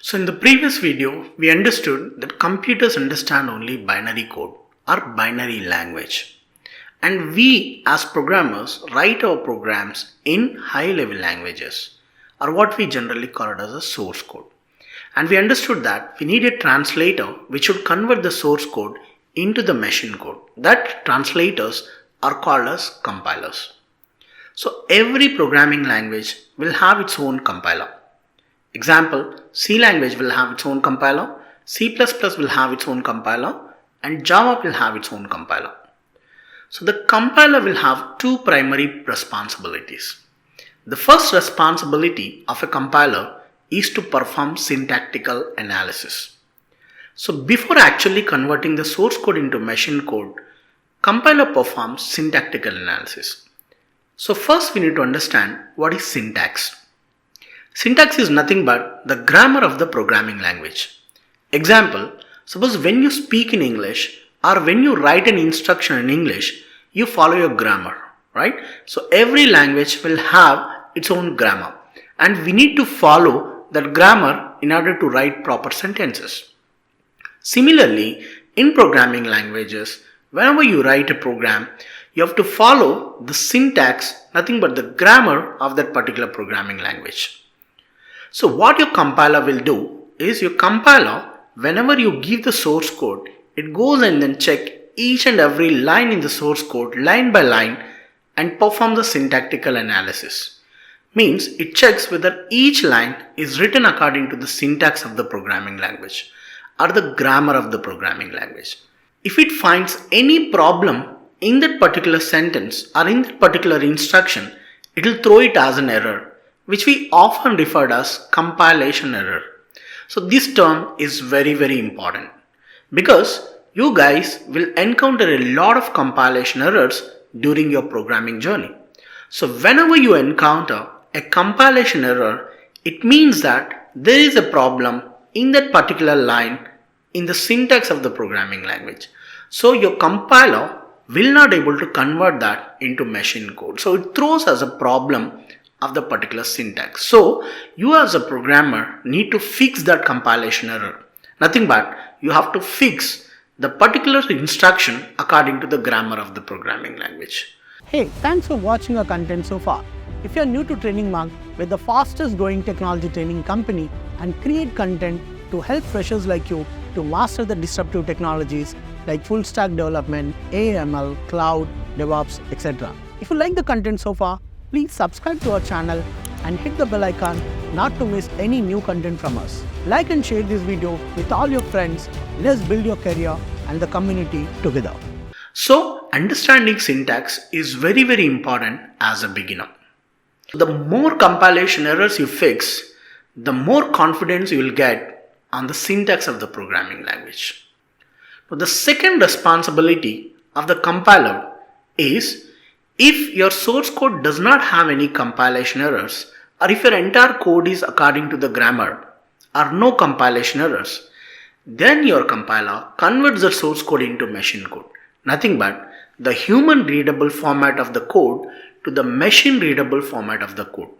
So in the previous video, we understood that computers understand only binary code or binary language. And we as programmers write our programs in high level languages or what we generally call it as a source code. And we understood that we need a translator which should convert the source code into the machine code. That translators are called as compilers. So every programming language will have its own compiler. Example, C language will have its own compiler, C++ will have its own compiler, and Java will have its own compiler. So the compiler will have two primary responsibilities. The first responsibility of a compiler is to perform syntactical analysis. So before actually converting the source code into machine code, compiler performs syntactical analysis. So first we need to understand what is syntax. Syntax is nothing but the grammar of the programming language. Example, suppose when you speak in English or when you write an instruction in English, you follow your grammar, right? So every language will have its own grammar and we need to follow that grammar in order to write proper sentences. Similarly, in programming languages, whenever you write a program, you have to follow the syntax, nothing but the grammar of that particular programming language. So what your compiler will do is your compiler, whenever you give the source code, it goes and then check each and every line in the source code line by line and perform the syntactical analysis. Means it checks whether each line is written according to the syntax of the programming language or the grammar of the programming language. If it finds any problem in that particular sentence or in that particular instruction, it will throw it as an error, which we often refer as compilation error. So this term is very important because you guys will encounter a lot of compilation errors during your programming journey. So whenever you encounter a compilation error, it means that there is a problem in that particular line in the syntax of the programming language. So your compiler will not able to convert that into machine code. So it throws as a problem of the particular syntax. So you as a programmer need to fix that compilation error. Nothing but you have to fix the particular instruction according to the grammar of the programming language. Hey, thanks for watching our content so far. If you're new to Training Monk, we're the fastest growing technology training company and create content to help freshers like you to master the disruptive technologies like full stack development, AML, cloud, DevOps, etc. If you like the content so far, please subscribe to our channel and hit the bell icon not to miss any new content from us. Like and share this video with all your friends. Let's build your career and the community together. So understanding syntax is very important as a beginner. The more compilation errors you fix, the more confidence you will get on the syntax of the programming language. Now, the second responsibility of the compiler is if your source code does not have any compilation errors or if your entire code is according to the grammar or no compilation errors, then your compiler converts the source code into machine code. Nothing but the human readable format of the code to the machine readable format of the code.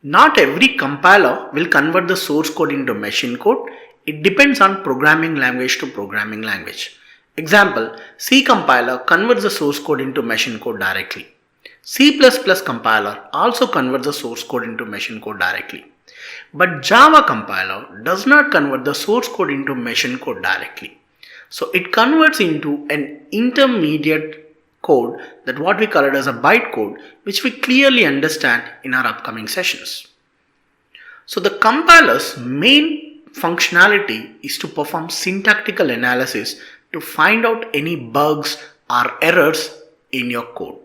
Not every compiler will convert the source code into machine code. It depends on programming language to programming language. Example, C compiler converts the source code into machine code directly. C++ compiler also converts the source code into machine code directly. But Java compiler does not convert the source code into machine code directly. So it converts into an intermediate code that what we call it as a bytecode, which we clearly understand in our upcoming sessions. So the compiler's main functionality is to perform syntactical analysis to find out any bugs or errors in your code.